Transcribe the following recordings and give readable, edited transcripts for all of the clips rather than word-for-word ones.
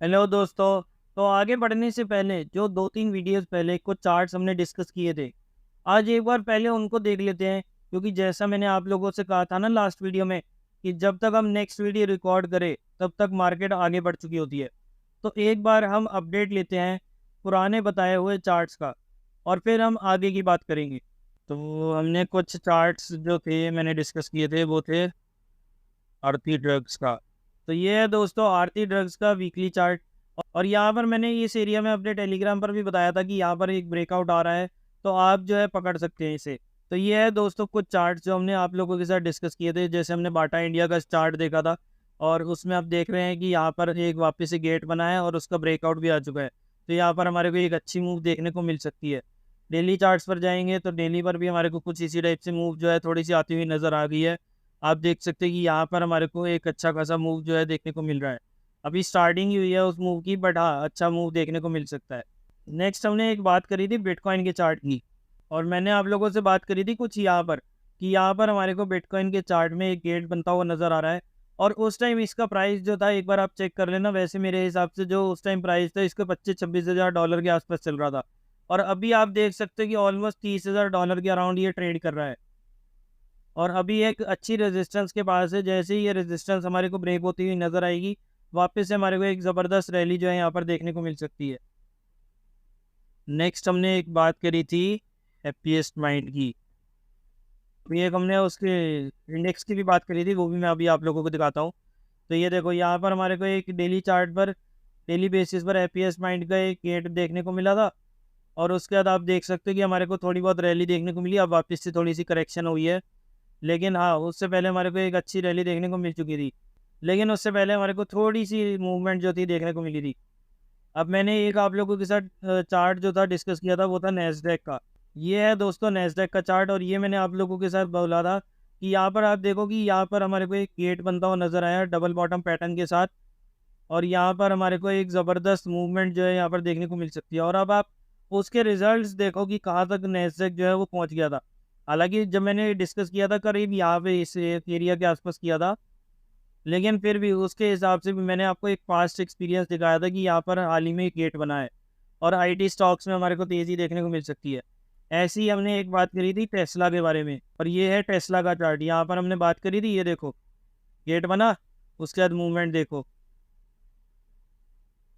Hello दोस्तों। तो आगे बढ़ने से पहले जो 2-3 वीडियोस पहले कुछ चार्ट्स हमने डिस्कस किए थे, आज एक बार पहले उनको देख लेते हैं। क्योंकि जैसा मैंने आप लोगों से कहा था ना लास्ट वीडियो में कि जब तक हम नेक्स्ट वीडियो रिकॉर्ड करें तब तक मार्केट आगे बढ़ चुकी होती है। तो एक बार हम अपडेट लेते हैं पुराने बताए हुए चार्ट्स का और फिर हम आगे की बात करेंगे। तो हमने कुछ चार्ट्स जो थे मैंने डिस्कस किए थे वो थे आरती ड्रग्स का। तो ये है दोस्तों आरती ड्रग्स का वीकली चार्ट। और यहाँ पर मैंने इस एरिया में अपने टेलीग्राम पर भी बताया था कि यहाँ पर एक ब्रेकआउट आ रहा है, तो आप जो है पकड़ सकते हैं इसे। तो ये है दोस्तों कुछ चार्ट जो हमने आप लोगों के साथ डिस्कस किए थे। जैसे हमने बाटा इंडिया का चार्ट देखा था और उसमें आप देख रहे हैं कि यहाँ पर एक वापस से गेट बना है और उसका ब्रेकआउट भी आ चुका है। तो यहाँ पर हमारे को एक अच्छी मूव देखने को मिल सकती है। डेली चार्ट्स पर जाएंगे तो डेली पर भी हमारे को कुछ इसी टाइप से मूव जो है थोड़ी सी आती हुई नज़र आ गई है। आप देख सकते हैं कि यहाँ पर हमारे को एक अच्छा खासा मूव जो है देखने को मिल रहा है। अभी स्टार्टिंग ही हुई है उस मूव की, बट हाँ अच्छा मूव देखने को मिल सकता है। नेक्स्ट हमने एक बात करी थी बिटकॉइन के चार्ट की, और मैंने आप लोगों से बात करी थी कुछ यहाँ पर कि यहाँ पर हमारे को बिटकॉइन के चार्ट में एक गेट बनता हुआ नज़र आ रहा है। और उस टाइम इसका प्राइस जो था एक बार आप चेक कर लेना। वैसे मेरे हिसाब से जो उस टाइम प्राइस था इसका 25-26 हज़ार डॉलर के आसपास चल रहा था। और अभी आप देख सकते हैं कि ऑलमोस्ट 30 हज़ार डॉलर के अराउंड ये ट्रेड कर रहा है। और अभी एक अच्छी रेजिस्टेंस के पास है। जैसे ही ये रेजिस्टेंस हमारे को ब्रेक होती हुई नज़र आएगी, वापस से हमारे को एक ज़बरदस्त रैली जो है यहाँ पर देखने को मिल सकती है। नेक्स्ट हमने एक बात करी थी हैप्पीएस्ट माइंड की। तो ये हमने उसके इंडेक्स की भी बात करी थी, वो भी मैं अभी आप लोगों को दिखाता हूँ। तो ये देखो यहाँ पर हमारे को एक डेली चार्ट पर डेली बेसिस पर हैप्पीएस्ट माइंड का एक गेट देखने को मिला था। और उसके बाद आप देख सकते हो कि हमारे को थोड़ी बहुत रैली देखने को मिली। अब वापस से थोड़ी सी करेक्शन हुई है, लेकिन हाँ उससे पहले हमारे को एक अच्छी रैली देखने को मिल चुकी थी। लेकिन उससे पहले हमारे को थोड़ी सी मूवमेंट जो थी देखने को मिली थी। अब मैंने एक आप लोगों के साथ चार्ट जो था डिस्कस किया था वो था नैस्डैक का। ये है दोस्तों नैस्डैक का चार्ट, और ये मैंने आप लोगों के साथ बोला था कि यहाँ पर आप देखो कि यहाँ पर हमारे को एक गेट बनता हुआ नज़र आया डबल बॉटम पैटर्न के साथ। और यहाँ पर हमारे को एक ज़बरदस्त मूवमेंट जो है यहाँ पर देखने को मिल सकती है। और अब आप उसके रिजल्ट्स देखो कि कहाँ तक नैस्डैक जो है वो पहुँच गया था। हालांकि जब मैंने डिस्कस किया था करीब यहाँ पे इस एरिया के आसपास किया था, लेकिन फिर भी उसके हिसाब से भी मैंने आपको एक पास्ट एक्सपीरियंस दिखाया था कि यहाँ पर हाल ही में एक गेट बना है और आईटी स्टॉक्स में हमारे को तेज़ी देखने को मिल सकती है। ऐसी ही हमने एक बात करी थी टेस्ला के बारे में, और ये है टेस्ला का चार्ट। यहाँ पर हमने बात करी थी, ये देखो गेट बना, उसके बाद मूवमेंट देखो।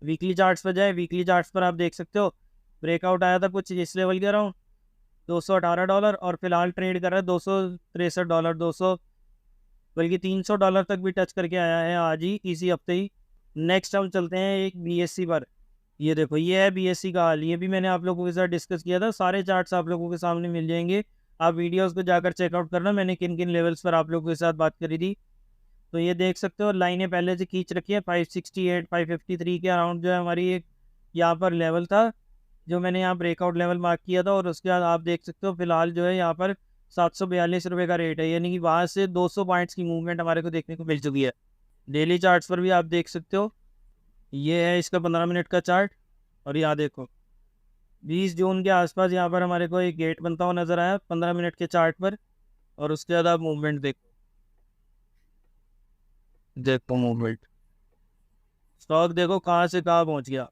वीकली चार्ट्स पर जाए, वीकली चार्ट्स पर आप देख सकते हो ब्रेकआउट आया था कुछ इस लेवल के अराउंड $218, और फिलहाल ट्रेड कर रहा है $263, 200 बल्कि $300 तक भी टच करके आया है आज ही इसी हफ्ते ही। नेक्स्ट हम चलते हैं एक बीएससी पर। ये देखो ये है बीएससी का हाल। ये भी मैंने आप लोगों के साथ डिस्कस किया था। सारे चार्ट्स आप लोगों के सामने मिल जाएंगे, आप वीडियोस को जाकर चेकआउट करना मैंने किन किन लेवल्स पर आप लोगों के साथ बात करी थी। तो ये देख सकते हो लाइनें पहले से खींच रखी है। 568 553 के अराउंड जो है हमारी एक यहाँ पर लेवल था जो मैंने यहाँ ब्रेकआउट लेवल मार्क किया था। और उसके बाद आप देख सकते हो फिलहाल जो है यहाँ पर ₹742 का रेट है, यानी कि वहाँ से 200 पॉइंट्स की मूवमेंट हमारे को देखने को मिल चुकी है। डेली चार्ट्स पर भी आप देख सकते हो, ये है इसका 15 मिनट का चार्ट। और यहाँ देखो 20 जून के आसपास यहाँ पर हमारे को एक गेट बनता हुआ नजर आया 15 मिनट के चार्ट पर। और उसके बाद आप मूवमेंट देखो, देखो मूवमेंट, स्टॉक देखो कहाँ से कहाँ पहुँच गया।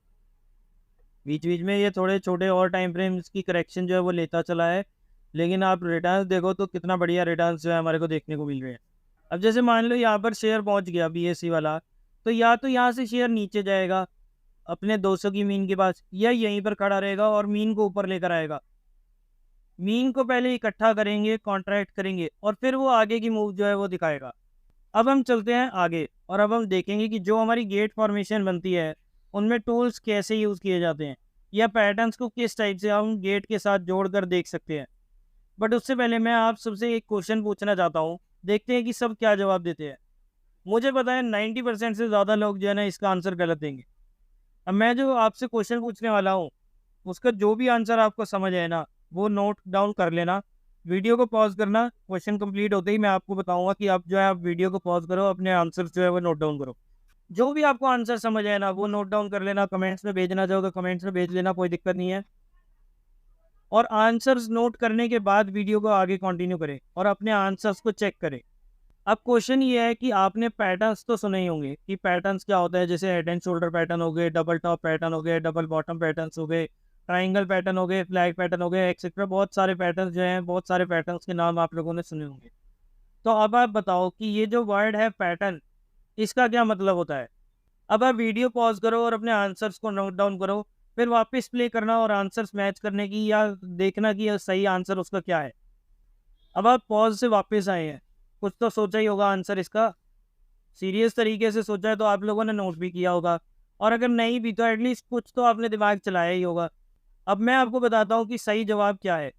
बीच बीच में ये थोड़े छोटे और टाइम फ्रेम्स की करेक्शन जो है वो लेता चला है, लेकिन आप रिटर्न्स देखो तो कितना बढ़िया रिटर्न्स जो है हमारे को देखने को मिल रहे हैं। अब जैसे मान लो यहाँ पर शेयर पहुँच गया बीएससी वाला, तो या तो यहाँ से शेयर नीचे जाएगा अपने 200 की मीन के पास, या यहीं पर खड़ा रहेगा और मीन को ऊपर लेकर आएगा। मीन को पहले इकट्ठा करेंगे, कॉन्ट्रैक्ट करेंगे, और फिर वो आगे की मूव जो है वो दिखाएगा। अब हम चलते हैं आगे और अब हम देखेंगे कि जो हमारी गेट फॉर्मेशन बनती है उनमें टूल्स कैसे यूज़ किए जाते हैं, या पैटर्न्स को किस टाइप से हम गेट के साथ जोड़कर देख सकते हैं। बट उससे पहले मैं आप सबसे एक क्वेश्चन पूछना चाहता हूँ, देखते हैं कि सब क्या जवाब देते हैं। मुझे पता है 90% से ज़्यादा लोग जो है ना इसका आंसर गलत देंगे। अब मैं जो आपसे क्वेश्चन पूछने वाला हूँ उसका जो भी आंसर आपको समझ आए ना वो नोट डाउन कर लेना। वीडियो को पॉज करना, क्वेश्चन कंप्लीट होते ही मैं आपको बताऊंगा कि आप जो है आप वीडियो को पॉज करो, अपने आंसर जो है वो नोट डाउन करो। जो भी आपको आंसर समझ आए ना वो नोट डाउन कर लेना। कमेंट्स में भेजना चाहो तो कमेंट्स में भेज लेना, कोई दिक्कत नहीं है। और आंसर्स नोट करने के बाद वीडियो को आगे कंटिन्यू करें और अपने आंसर्स को चेक करें। अब क्वेश्चन ये है कि आपने पैटर्न्स तो सुने ही होंगे कि पैटर्न्स क्या होता है, जैसे हेड एंड शोल्डर पैटर्न हो गए, डबल टॉप पैटर्न हो गए, डबल बॉटम पैटर्न्स हो गए, ट्राइंगल पैटर्न हो गए, फ्लैग पैटर्न हो गए, एक्सेट्रा। बहुत सारे पैटर्न जो हैं, बहुत सारे पैटर्न्स के नाम आप लोगों ने सुने होंगे। तो अब आप बताओ कि ये जो वर्ड है पैटर्न, इसका क्या मतलब होता है। अब आप वीडियो पॉज करो और अपने आंसर्स को नोट डाउन करो, फिर वापस प्ले करना और आंसर्स मैच करने की या देखना कि सही आंसर उसका क्या है। अब आप पॉज से वापस आए हैं, कुछ तो सोचा ही होगा आंसर इसका, सीरियस तरीके से सोचा है तो आप लोगों ने नोट भी किया होगा, और अगर नहीं भी तो एटलीस्ट कुछ तो आपने दिमाग चलाया ही होगा। अब मैं आपको बताता हूँ कि सही जवाब क्या है।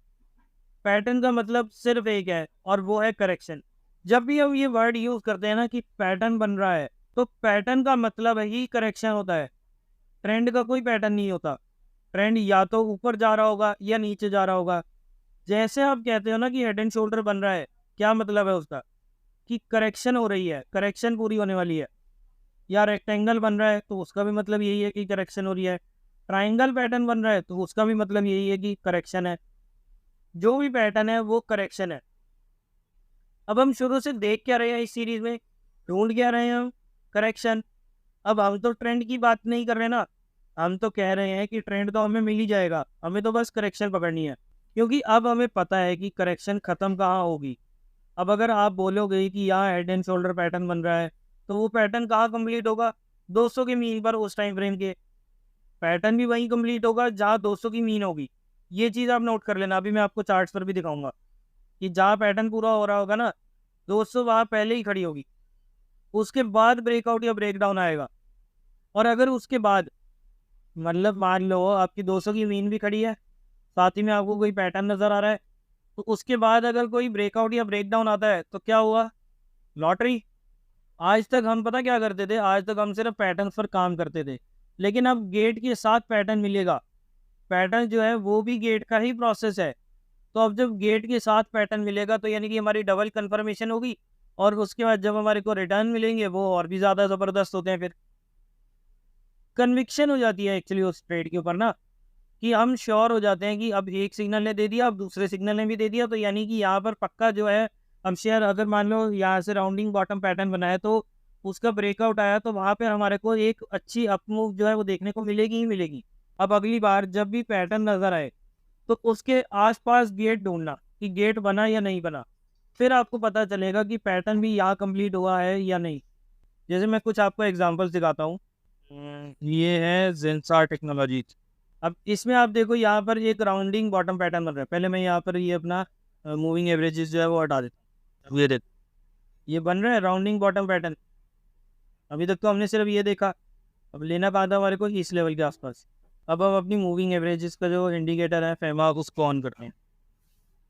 पैटर्न का मतलब सिर्फ एक है और वो है करेक्शन। जब भी हम ये वर्ड यूज करते हैं ना कि पैटर्न बन रहा है, तो पैटर्न का मतलब ही करेक्शन होता है। ट्रेंड का कोई पैटर्न नहीं होता। ट्रेंड या तो ऊपर जा रहा होगा या नीचे जा रहा होगा। जैसे आप कहते हो ना कि हेड एंड शोल्डर बन रहा है, क्या मतलब है उसका कि करेक्शन हो रही है, करेक्शन पूरी होने वाली है। या रेक्टेंगल बन रहा है तो उसका भी मतलब यही है कि करेक्शन हो रही है। ट्राइंगल पैटर्न बन रहा है तो उसका भी मतलब यही है कि करेक्शन है। जो भी पैटर्न है वो करेक्शन है। अब हम शुरू से देख क्या रहे हैं इस सीरीज में, ढूंढ क्या रहे हैं हम, करेक्शन। अब हम तो ट्रेंड की बात नहीं कर रहे ना, हम तो कह रहे हैं कि ट्रेंड तो हमें मिल ही जाएगा, हमें तो बस करेक्शन पकड़नी है। क्योंकि अब हमें पता है कि करेक्शन खत्म कहाँ होगी। अब अगर आप बोलोगे कि यहाँ हेड एंड शोल्डर पैटर्न बन रहा है, तो वो पैटर्न कहाँ कंप्लीट होगा, 200 के मीन पर उस टाइम फ्रेम के। पैटर्न भी वहीं कंप्लीट होगा जहाँ 200 की मीन होगी। ये चीज़ आप नोट कर लेना, अभी मैं आपको चार्ट्स पर भी दिखाऊंगा कि जहाँ पैटर्न पूरा हो रहा होगा ना, 200 वहाँ पहले ही खड़ी होगी। उसके बाद ब्रेकआउट या ब्रेकडाउन आएगा। और अगर उसके बाद मतलब मान लो आपकी 200 की मीन भी खड़ी है, साथ ही में आपको कोई पैटर्न नज़र आ रहा है, तो उसके बाद अगर कोई ब्रेकआउट या ब्रेकडाउन आता है तो क्या हुआ, लॉटरी। आज तक हम पता क्या करते थे, आज तक हम सिर्फ पैटर्न पर काम करते थे, लेकिन अब गेट के साथ पैटर्न मिलेगा। पैटर्न जो है वो भी गेट का ही प्रोसेस है। तो अब जब गेट के साथ पैटर्न मिलेगा तो यानी कि हमारी डबल कंफर्मेशन होगी, और उसके बाद जब हमारे को रिटर्न मिलेंगे वो और भी ज़्यादा ज़बरदस्त होते हैं। फिर कन्विक्शन हो जाती है एक्चुअली उस ट्रेड के ऊपर ना, कि हम श्योर हो जाते हैं कि अब एक सिग्नल ने दे दिया, अब दूसरे सिग्नल ने भी दे दिया, तो यानी कि यहाँ पर पक्का जो है हम शेयर, अगर मान लो यहाँ से राउंडिंग बॉटम पैटर्न बनाया तो उसका ब्रेकआउट आया, तो वहाँ पर हमारे को एक अच्छी अपमूव जो है वो देखने को मिलेगी ही मिलेगी। अब अगली बार जब भी पैटर्न नज़र आए तो उसके आसपास गेट ढूंढना कि गेट बना या नहीं बना, फिर आपको पता चलेगा कि पैटर्न भी यहाँ कंप्लीट हुआ है या नहीं। जैसे मैं कुछ आपको एग्जांपल्स दिखाता हूँ। ये है जेंसार टेक्नोलॉजी। अब इसमें आप देखो यहाँ पर एक राउंडिंग बॉटम पैटर्न बन रहा है। पहले मैं यहाँ पर ये अपना मूविंग एवरेजेस जो है वो हटा देता हूँ। ये देख, ये बन रहा है राउंडिंग बॉटम पैटर्न। अभी तक तो हमने सिर्फ ये देखा, अब लेना कहा था हमारे को इस लेवल के आसपास। अब हम अपनी मूविंग एवरेजेस का जो इंडिकेटर है फेमा, उसको ऑन करते हैं।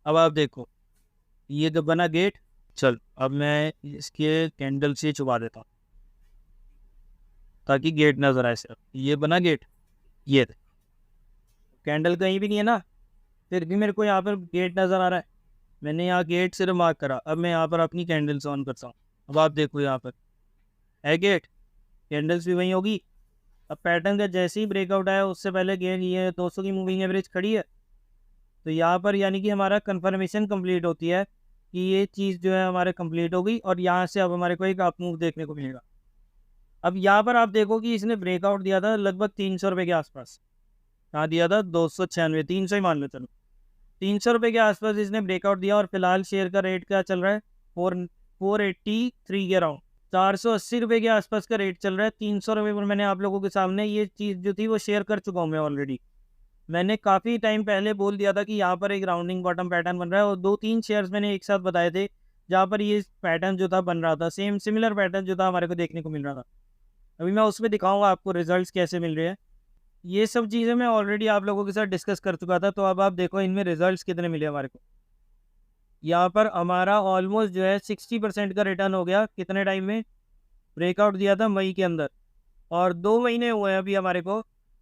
अब आप देखो ये तो बना गेट। चल अब मैं इसके कैंडल से छुपा देता हूँ ताकि गेट नजर आए सिर्फ। ये बना गेट, ये कैंडल कहीं भी नहीं है ना, फिर भी मेरे को यहाँ पर गेट नज़र आ रहा है। मैंने यहाँ गेट सिर्फ मार्क करा, अब मैं यहाँ पर अपनी कैंडल्स ऑन करता हूँ। अब आप देखो यहाँ पर है गेट, कैंडल्स भी वहीं होगी। अब पैटर्न का जैसे ही ब्रेकआउट आया उससे पहले गेट, ये 200 की मूविंग एवरेज खड़ी है, तो यहाँ पर यानी कि हमारा कंफर्मेशन कंप्लीट होती है कि ये चीज़ जो है हमारे कंप्लीट हो गई, और यहाँ से अब हमारे को एक अप मूव देखने को मिलेगा। अब यहाँ पर आप देखो कि इसने ब्रेकआउट दिया था लगभग 300 रुपये के आसपास। कहाँ दिया था, 296, 300 ही मान लो चलो। 300 रुपये के आसपास इसने ब्रेकआउट दिया, और फिलहाल शेयर का रेट क्या चल रहा है, 483 के अराउंड, 480 रुपये के आसपास का रेट चल रहा है। 300 रुपये पर मैंने आप लोगों के सामने ये चीज़ जो थी वो शेयर कर चुका हूँ मैं ऑलरेडी। मैंने काफ़ी टाइम पहले बोल दिया था कि यहाँ पर एक राउंडिंग बॉटम पैटर्न बन रहा है, और 2-3 शेयर्स मैंने एक साथ बताए थे जहाँ पर ये पैटर्न जो था बन रहा था, सेम सिमिलर पैटर्न जो था हमारे को देखने को मिल रहा था। अभी मैं उसमें दिखाऊंगा आपको रिजल्ट्स कैसे मिल रहे हैं। ये सब चीज़ें मैं ऑलरेडी आप लोगों के साथ डिस्कस कर चुका था, तो अब आप देखो इनमें रिजल्ट्स कितने मिले हमारे को। यहाँ पर हमारा ऑलमोस्ट जो है 60% का रिटर्न हो गया। कितने टाइम में, ब्रेकआउट दिया था मई के अंदर, और 2 महीने हुए हैं अभी हमारे को,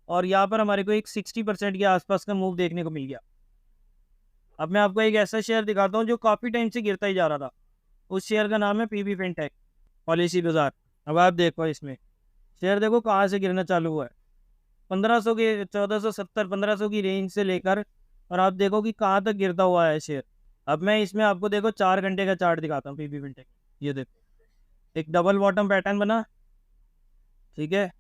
और यहाँ पर हमारे को एक 60% के आसपास का मूव देखने को मिल गया। अब मैं आपको एक ऐसा शेयर दिखाता हूँ जो काफ़ी टाइम से गिरता ही जा रहा था। उस शेयर का नाम है पीबी फिनटेक, पॉलिसी बाजार। अब आप देखो इसमें शेयर देखो कहाँ से गिरना चालू हुआ है, 1500 के 1470 1500 की रेंज से लेकर, और आप देखो कि कहाँ तक गिरता हुआ है शेयर। अब मैं इसमें आपको देखो 4 घंटे का चार्ट दिखाता हूँ पीबी फिनटेक। ये देखो एक डबल बॉटम पैटर्न बना, ठीक है।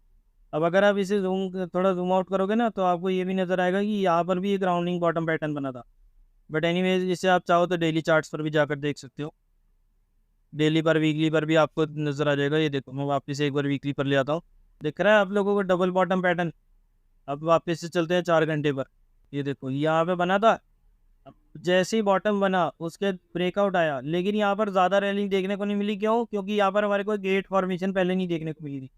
अब अगर आप इसे थोड़ा जूम आउट करोगे ना, तो आपको ये भी नज़र आएगा कि यहाँ पर भी एक राउंडिंग बॉटम पैटर्न बना था। बट एनीवेज, इसे आप चाहो तो डेली चार्ट्स पर भी जाकर देख सकते हो। डेली पर, वीकली पर भी आपको नज़र आ जाएगा। ये देखो, मैं वापस एक बार वीकली पर ले आता हूँ। दिख रहा है आप लोगों को डबल बॉटम पैटर्न। अब वापस से चलते हैं 4 घंटे पर। ये देखो यहाँ पे बना था। अब जैसे ही बॉटम बना उसके ब्रेकआउट आया, लेकिन यहाँ पर ज़्यादा रैली देखने को नहीं मिली। क्यों? क्योंकि यहाँ पर हमारे को गेट फॉर्मेशन पहले नहीं देखने को मिली थी।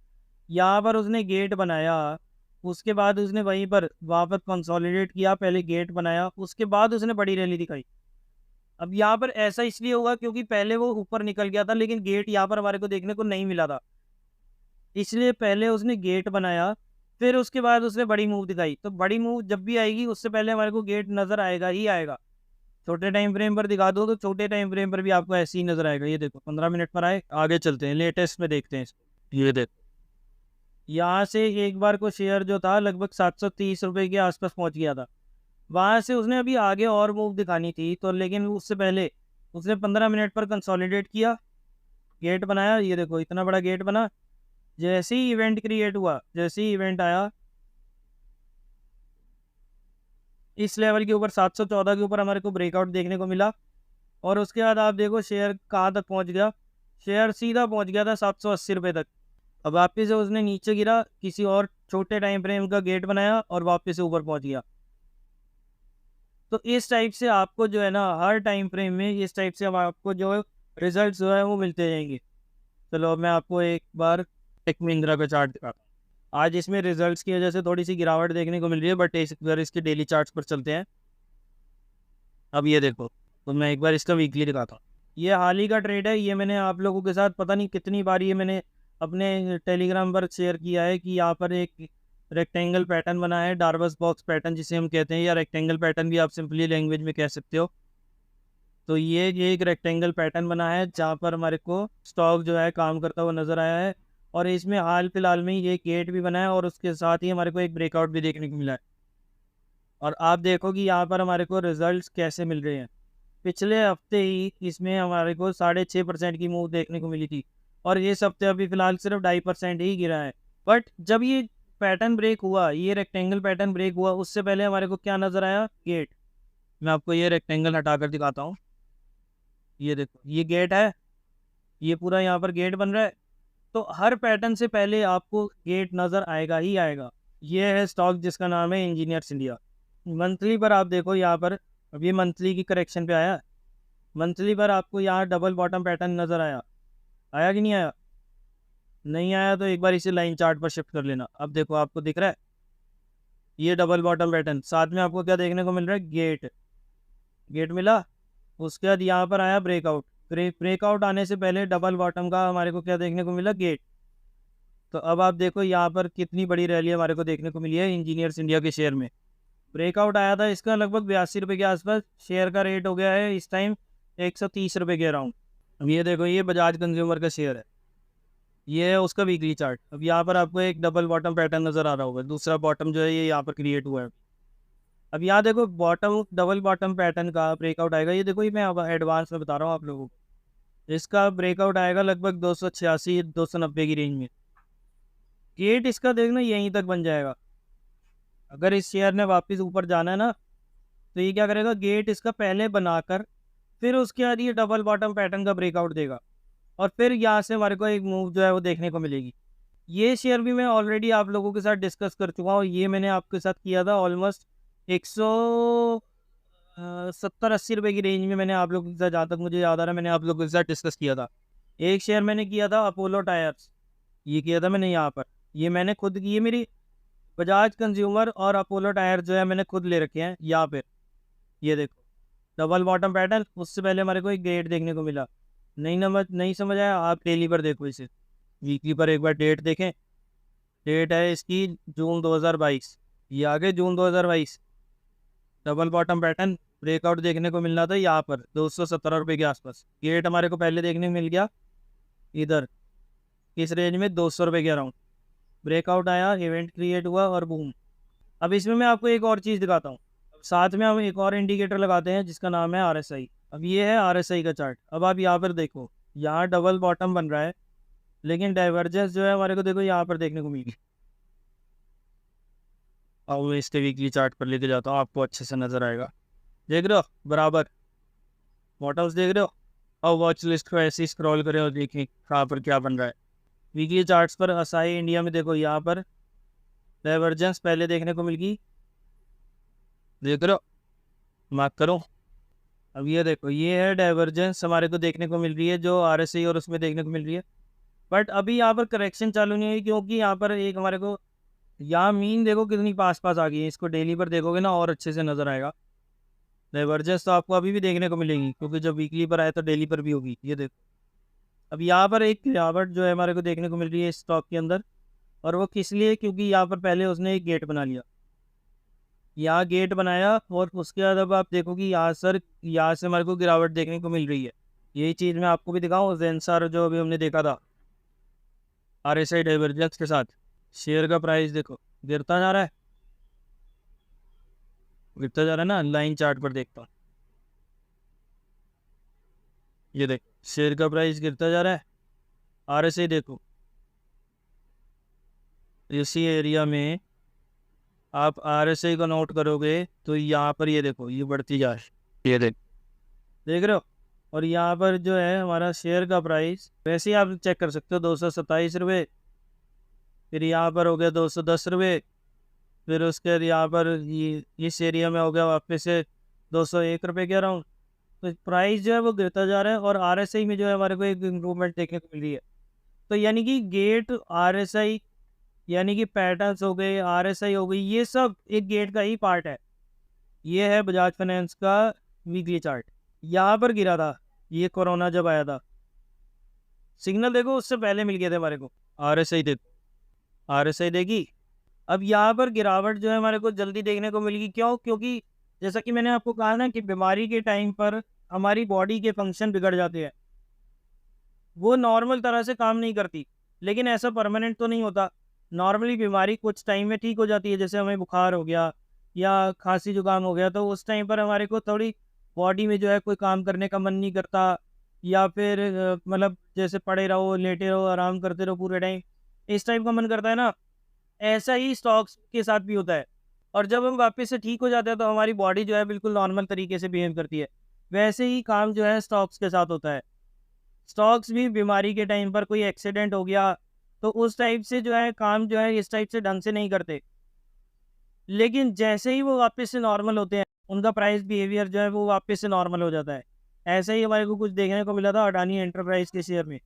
यहाँ पर उसने गेट बनाया, उसके बाद उसने वहीं पर वापस कंसोलिडेट किया। पहले गेट बनाया, उसके बाद उसने बड़ी रैली दिखाई। अब यहाँ पर ऐसा इसलिए हुआ क्योंकि पहले वो ऊपर निकल गया था, लेकिन गेट यहाँ पर हमारे को देखने को नहीं मिला था। इसलिए पहले उसने गेट बनाया, फिर उसके बाद उसने बड़ी मूव दिखाई। तो बड़ी मूव जब भी आएगी उससे पहले हमारे को गेट नज़र आएगा ही आएगा। छोटे टाइम फ्रेम पर दिखा दो तो छोटे टाइम फ्रेम पर भी आपको ऐसे ही नज़र आएगा। ये देखो 15 मिनट पर आए। आगे चलते हैं, लेटेस्ट में देखते हैं इसको। ये देखो यहाँ से एक बार को शेयर जो था लगभग 730 रुपये के आसपास पहुँच गया था। वहाँ से उसने अभी आगे और मूव दिखानी थी, तो लेकिन उससे पहले उसने 15 मिनट पर कंसोलिडेट किया, गेट बनाया। ये देखो इतना बड़ा गेट बना। जैसे ही इवेंट क्रिएट हुआ, जैसे ही इवेंट आया, इस लेवल के ऊपर 714 के ऊपर हमारे को ब्रेकआउट देखने को मिला। और उसके बाद आप देखो शेयर कहाँ तक पहुँच गया। शेयर सीधा पहुँच गया था 780 रुपये तक। अब वापस से उसने नीचे गिरा, किसी और छोटे टाइम फ्रेम का गेट बनाया और वापस से ऊपर पहुँच गया। तो इस टाइप से आपको जो है ना, हर टाइम फ्रेम में इस टाइप से आपको जो रिजल्ट जो है वो मिलते जाएंगे। चलो अब मैं आपको एक बार टेक महिंद्रा का चार्ट दिखाता हूँ। आज इसमें रिजल्ट्स की वजह से थोड़ी सी गिरावट देखने को मिल रही है, बट इस बार इसके डेली चार्ट्स पर चलते हैं। अब ये देखो, तो मैं एक बार इसका वीकली दिखाता हूँ। ये हाल ही का ट्रेड है। ये मैंने आप लोगों के साथ पता नहीं कितनी बार ये मैंने अपने टेलीग्राम पर शेयर किया है कि यहाँ पर एक रेक्टेंगल पैटर्न बना है, डार्बस बॉक्स पैटर्न जिसे हम कहते हैं, या रेक्टेंगल पैटर्न भी आप सिंपली लैंग्वेज में कह सकते हो। तो ये एक रेक्टेंगल पैटर्न बना है जहाँ पर हमारे को स्टॉक जो है काम करता हुआ नज़र आया है। और इसमें हाल फिलहाल में ये गेट भी बना है, और उसके साथ ही हमारे को एक ब्रेकआउट भी देखने को मिला है। और आप देखो कि यहाँ पर हमारे को रिजल्ट्स कैसे मिल रहे हैं। पिछले हफ्ते ही इसमें हमारे को 6.5% की मूव देखने को मिली थी, और ये हफ्ते अभी फिलहाल सिर्फ 2.5% ही गिरा है। बट जब ये पैटर्न ब्रेक हुआ, ये रेक्टेंगल पैटर्न ब्रेक हुआ, उससे पहले हमारे को क्या नज़र आया? गेट। मैं आपको ये रेक्टेंगल हटा कर दिखाता हूँ। ये देखो ये गेट है, ये पूरा यहाँ पर गेट बन रहा है। तो हर पैटर्न से पहले आपको गेट नज़र आएगा ही आएगा। ये है स्टॉक जिसका नाम है इंजीनियर्स इंडिया। मंथली पर आप देखो यहाँ पर, अब ये मंथली की करेक्शन पे आया। मंथली पर आपको यहाँ डबल बॉटम पैटर्न नज़र आया। आया कि नहीं आया? नहीं आया तो एक बार इसे लाइन चार्ट पर शिफ्ट कर लेना। अब देखो आपको दिख रहा है ये डबल बॉटम पैटर्न। साथ में आपको क्या देखने को मिल रहा है? गेट। गेट मिला, उसके बाद यहाँ पर आया ब्रेकआउट। ब्रेकआउट आने से पहले डबल बॉटम का हमारे को क्या देखने को मिला? गेट। तो अब आप देखो यहाँ पर कितनी बड़ी रैली हमारे को देखने को मिली है इंजीनियर्स इंडिया के शेयर में। ब्रेकआउट आया था इसका लगभग 82 रुपये के आसपास। शेयर का रेट हो गया है इस टाइम 130 रुपये के अराउंड। अब ये देखो ये बजाज कंज्यूमर का शेयर है, ये है उसका वीकली चार्ट। अब यहाँ पर आपको एक डबल बॉटम पैटर्न नज़र आ रहा होगा। दूसरा बॉटम जो है ये यहाँ पर क्रिएट हुआ है। अब यहाँ देखो बॉटम डबल बॉटम पैटर्न का ब्रेकआउट आएगा। ये देखो ये मैं अब एडवांस में बता रहा हूँ आप लोगों को। इसका ब्रेकआउट आएगा लगभग 286-290 की रेंज में। गेट इसका देखना यहीं तक बन जाएगा। अगर इस शेयर ने वापस ऊपर जाना है ना, तो ये क्या करेगा? गेट इसका पहले बनाकर फिर उसके बाद ये डबल बॉटम पैटर्न का ब्रेकआउट देगा, और फिर यहाँ से हमारे को एक मूव जो है वो देखने को मिलेगी। ये शेयर भी मैं ऑलरेडी आप लोगों के साथ डिस्कस कर चुका हूँ। ये मैंने आपके साथ किया था ऑलमोस्ट 170-80 रुपये की रेंज में। मैंने आप लोगों के साथ, जहाँ तक मुझे याद आ रहा है, मैंने आप लोगों के साथ डिस्कस किया था। एक शेयर मैंने किया था अपोलो टायर्स, ये किया था मैंने यहाँ पर। ये मैंने खुद की, ये मेरी बजाज कंज्यूमर और अपोलो टायर जो है मैंने खुद ले रखे हैं यहाँ पे। ये देखो डबल बॉटम पैटर्न। उससे पहले हमारे को एक गेट देखने को मिला। नहीं समझ आया? आप डेली पर देखो इसे। वीकली पर एक बार डेट देखें। डेट है इसकी जून 2022। ये आगे जून 2022। डबल बॉटम पैटर्न ब्रेकआउट देखने को मिलना था यहाँ पर 217 रुपये के आसपास। गेट हमारे को पहले देखने को मिल गया इधर इस रेंज में 200 रुपये के अराउंड। ब्रेकआउट आया, इवेंट क्रिएट हुआ और बूम। अब इसमें मैं आपको एक और चीज़ दिखाता हूँ। साथ में हम एक और इंडिकेटर लगाते हैं जिसका नाम है RSI। अब ये है RSI का चार्ट। अब आप यहाँ पर देखो, यहाँ डबल बॉटम बन रहा है, लेकिन डाइवर्जेंस जो है हमारे को देखो यहाँ पर देखने को मिली। अब मैं इसके वीकली चार्ट पर लेके जाता हूँ, आपको अच्छे से नजर आएगा। देख रहे हो बराबर बॉटम्स देख रहे हो। और वॉच लिस्ट को ऐसे ही स्क्रॉल करें और देखें कहाँ पर क्या बन रहा है। वीकली चार्ट्स पर असाई इंडिया में देखो यहाँ पर डाइवर्जेंस पहले देखने को मिल गई, देख रहे हो, मार्क करो। अब ये देखो ये है डाइवर्जेंस हमारे को देखने को मिल रही है जो RSI और उसमें देखने को मिल रही है। बट अभी यहाँ पर करेक्शन चालू नहीं हुई, क्योंकि यहाँ पर एक हमारे को यहाँ मीन देखो कितनी पास पास आ गई है। इसको डेली पर देखोगे ना और अच्छे से नजर आएगा। डाइवर्जेंस तो आपको अभी भी देखने को मिलेगी, क्योंकि जब वीकली पर आए तो डेली पर भी होगी। ये देखो अब यहाँ पर एक गिरावट जो है हमारे को देखने को मिल रही है स्टॉक के अंदर। और वो किस लिए, क्योंकि यहाँ पर पहले उसने एक गेट बना लिया, यहाँ गेट बनाया और उसके बाद अब आप देखो कि यहाँ से हमारे को गिरावट देखने को मिल रही है। यही चीज़ मैं आपको भी दिखाऊँ, जेंसर जो अभी हमने देखा था RSI डाइवर्जेंस के साथ। शेयर का प्राइस देखो गिरता जा रहा है, गिरता जा रहा है ना। लाइन चार्ट पर देखता हूँ, ये देखो शेयर का प्राइस गिरता जा रहा है। RSI देखो इसी एरिया में आप RSI को नोट करोगे तो यहाँ पर ये देखो ये बढ़ती जा रही है, ये देख रहे हो। और यहाँ पर जो है हमारा शेयर का प्राइस वैसे ही आप चेक कर सकते हो, 227 रुपये। फिर यहाँ पर हो गया 210 रुपये। फिर उसके बाद यहाँ पर ये इस एरिया में हो गया वापस से 201 रुपये के अराउंड। तो प्राइस जो है वो गिरता जा रहा है और RSI में जो है हमारे को एक इम्प्रूवमेंट देखने को मिल रही है। तो यानी कि गेट RSI यानी कि पैटर्न्स हो गए, RSI हो गई, ये सब एक गेट का ही पार्ट है। ये है बजाज फाइनेंस का वीकली चार्ट। यहाँ पर गिरा था ये कोरोना जब आया था, सिग्नल देखो उससे पहले मिल गए थे हमारे को। RSI देखो, RSI देखी। अब यहाँ पर गिरावट जो है हमारे को जल्दी देखने को मिलेगी, क्यों? क्योंकि जैसा कि मैंने आपको कहा ना कि बीमारी के टाइम पर हमारी बॉडी के फंक्शन बिगड़ जाते हैं, वो नॉर्मल तरह से काम नहीं करती। लेकिन ऐसा परमानेंट तो नहीं होता। नॉर्मली बीमारी कुछ टाइम में ठीक हो जाती है, जैसे हमें बुखार हो गया या खांसी जुकाम हो गया, तो उस टाइम पर हमारे को थोड़ी बॉडी में जो है कोई काम करने का मन नहीं करता, या फिर मतलब जैसे पड़े रहो, लेटे रहो, आराम करते रहो पूरे टाइम, इस टाइप का मन करता है ना। ऐसा ही स्टॉक्स के साथ भी होता है। और जब हम वापस से ठीक हो जाते हैं तो हमारी बॉडी जो है बिल्कुल नॉर्मल तरीके से बिहेव करती है। वैसे ही काम जो है स्टॉक्स के साथ होता है। स्टॉक्स भी बीमारी के टाइम पर कोई एक्सीडेंट हो गया तो उस टाइप से जो है काम जो है इस टाइप से ढंग से नहीं करते। लेकिन जैसे ही वो वापस से नॉर्मल होते हैं, उनका प्राइस बिहेवियर जो है वो वापस से नॉर्मल हो जाता है। ऐसे ही हमारे को कुछ देखने को मिला था अडानी एंटरप्राइज के शेयर में।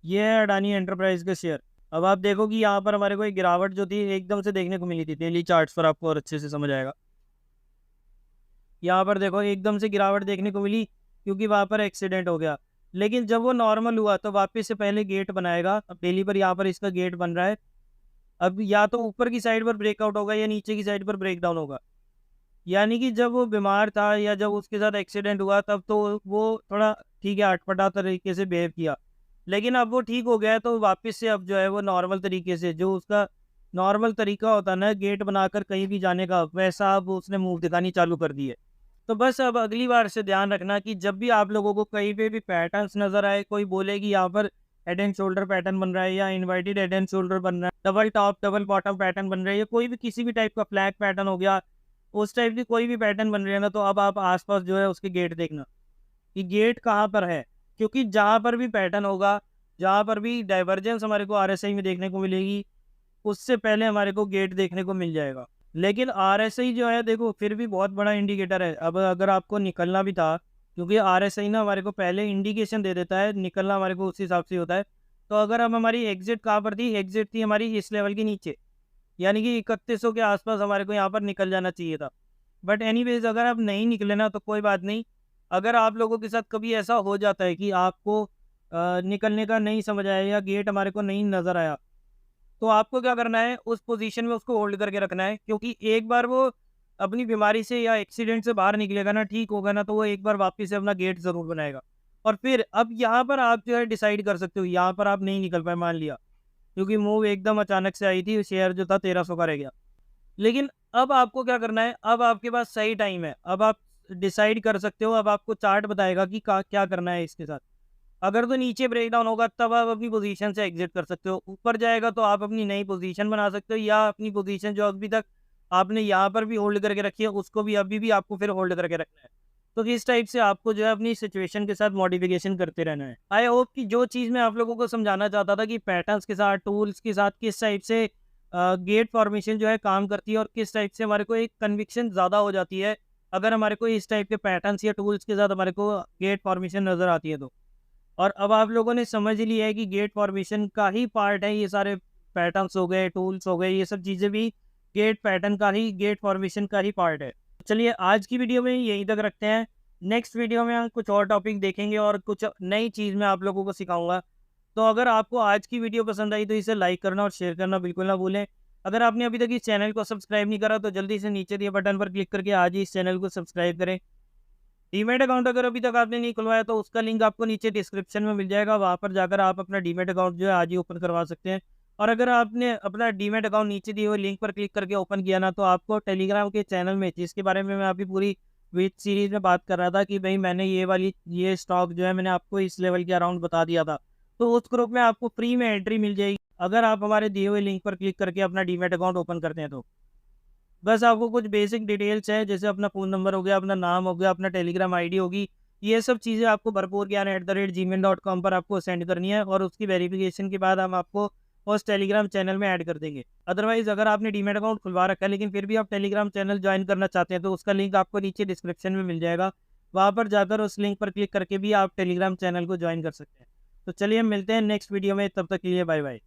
ये है अडानी एंटरप्राइज के शेयर। अब आप देखो कि यहाँ पर हमारे को एक गिरावट जो थी एकदम से देखने को मिली थी, डेली चार्ट्स पर आपको और अच्छे से समझ आएगा। यहाँ पर देखो एकदम से गिरावट देखने को मिली क्योंकि वहाँ पर एक्सीडेंट हो गया। लेकिन जब वो नॉर्मल हुआ तो वापस से पहले गेट बनाएगा। अब डेली पर यहाँ पर इसका गेट बन रहा है। अब या तो ऊपर की साइड पर ब्रेकआउट होगा या नीचे की साइड पर ब्रेकडाउन होगा। यानी कि जब वो बीमार था या जब उसके साथ एक्सीडेंट हुआ तब तो वो थोड़ा ठीक है अटपटा तरीके से बिहेव किया, लेकिन अब वो ठीक हो गया है तो वापस से अब जो है वो नॉर्मल तरीके से, जो उसका नॉर्मल तरीका होता है ना गेट बनाकर कहीं भी जाने का, वैसा अब उसने मुंह दिखानी चालू कर दी है। तो बस अब अगली बार से ध्यान रखना कि जब भी आप लोगों को कहीं पे भी पैटर्न्स नजर आए, कोई बोले कि यहाँ पर हेड एंड शोल्डर पैटर्न बन रहा है या इन्वर्टेड हेड एंड शोल्डर बन रहा है, double top double bottom pattern बन रहा है, या कोई भी किसी भी टाइप का फ्लैग पैटर्न हो गया, उस टाइप की कोई भी पैटर्न बन रही है ना, तो अब आप आसपास जो है उसके गेट देखना कि गेट कहाँ पर है। क्योंकि जहाँ पर भी पैटर्न होगा, जहाँ पर भी डाइवर्जेंस हमारे को RSI में देखने को मिलेगी, उससे पहले हमारे को गेट देखने को मिल जाएगा। लेकिन RSI जो है देखो फिर भी बहुत बड़ा इंडिकेटर है। अब अगर आपको निकलना भी था, क्योंकि RSI ना हमारे को पहले इंडिकेशन दे देता है, निकलना हमारे को उस हिसाब से होता है। तो अगर अब हमारी एग्जिट कहाँ पर थी, एग्जिट थी हमारी इस लेवल के नीचे, यानी कि 3100 के आसपास हमारे को यहाँ पर निकल जाना चाहिए था। बट एनीवेज अगर आप नहीं निकले ना तो कोई बात नहीं। अगर आप लोगों के साथ कभी ऐसा हो जाता है कि आपको निकलने का नहीं समझ आया या गेट हमारे को नहीं नज़र आया, तो आपको क्या करना है, उस पोजीशन में उसको होल्ड करके रखना है। क्योंकि एक बार वो अपनी बीमारी से या एक्सीडेंट से बाहर निकलेगा ना, ठीक होगा ना, तो वो एक बार वापस से अपना गेट ज़रूर बनाएगा। और फिर अब यहाँ पर आप जो है डिसाइड कर सकते हो, यहाँ पर आप नहीं निकल पाए मान लिया, क्योंकि मूव एकदम अचानक से आई थी, शेयर जो था 1300 का रह गया। लेकिन अब आपको क्या करना है, अब आपके पास सही टाइम है, अब आप डिसाइड कर सकते हो। अब आपको चार्ट बताएगा कि क्या करना है इसके साथ। अगर तो नीचे ब्रेकडाउन होगा तब आप अपनी पोजीशन से एग्जिट कर सकते हो, ऊपर जाएगा तो आप अपनी नई पोजीशन बना सकते हो, या अपनी पोजीशन जो अभी तक आपने यहाँ पर भी होल्ड करके रखी है उसको भी अभी भी आपको फिर होल्ड करके रखना है। तो इस टाइप से आपको जो है अपनी सिचुएशन के साथ मॉडिफिकेशन करते रहना है। आई होप कि जो चीज़ मैं आप लोगों को समझाना चाहता था कि पैटर्न्स के साथ, टूल्स के साथ किस टाइप से गेट फॉर्मेशन जो है काम करती है और किस टाइप से हमारे को एक कन्विक्शन ज़्यादा हो जाती है अगर हमारे को इस टाइप के पैटर्न्स या टूल्स के साथ हमारे को गेट फॉर्मेशन नज़र आती है तो। और अब आप लोगों ने समझ लिया है कि गेट फॉर्मेशन का ही पार्ट है ये सारे पैटर्न्स हो गए, टूल्स हो गए, ये सब चीज़ें भी गेट पैटर्न का ही, गेट फॉर्मेशन का ही पार्ट है। चलिए आज की वीडियो में यहीं तक रखते हैं। नेक्स्ट वीडियो में हम कुछ और टॉपिक देखेंगे और कुछ नई चीज़ मैं आप लोगों को सिखाऊंगा। तो अगर आपको आज की वीडियो पसंद आई तो इसे लाइक करना और शेयर करना बिल्कुल ना भूलें। अगर आपने अभी तक इस चैनल को सब्सक्राइब नहीं करा तो जल्दी से नीचे दिए बटन पर क्लिक करके आज ही इस चैनल को सब्सक्राइब करें। डीमैट अकाउंट अगर अभी तक आपने नहीं खुलवाया तो उसका लिंक आपको नीचे डिस्क्रिप्शन में मिल जाएगा, वहाँ पर जाकर आप अपना डीमैट अकाउंट जो है आज ही ओपन करवा सकते हैं। और अगर आपने अपना डीमैट अकाउंट नीचे दिए हुए लिंक पर क्लिक करके ओपन किया ना तो आपको टेलीग्राम के चैनल में, जिसके बारे में मैं अभी पूरी वीक सीरीज में बात कर रहा था कि भाई मैंने ये स्टॉक जो है मैंने आपको इस लेवल के अराउंड बता दिया था, तो उस ग्रुप में आपको फ्री में एंट्री मिल जाएगी अगर आप हमारे दिए हुए लिंक पर क्लिक करके अपना डीमैट अकाउंट ओपन करते हैं तो। बस आपको कुछ बेसिक डिटेल्स है, जैसे अपना फ़ोन नंबर हो गया, अपना नाम हो गया, अपना टेलीग्राम आईडी होगी, ये सब चीज़ें आपको भरपूर ज्ञान@gmail.com पर आपको सेंड करनी है और उसकी वेरिफिकेशन के बाद हम आपको उस टेलीग्राम चैनल में ऐड कर देंगे। अदरवाइज़ अगर आपने डीमैट अकाउंट खुलवा रखा है लेकिन फिर भी आप टेलीग्राम चैनल ज्वाइन करना चाहते हैं तो उसका लिंक आपको नीचे डिस्क्रिप्शन में मिल जाएगा, वहाँ पर जाकर उस लिंक पर क्लिक करके भी आप टेलीग्राम चैनल को ज्वाइन कर सकते हैं। तो चलिए मिलते हैं नेक्स्ट वीडियो में, तब तक के लिए बाय बाय।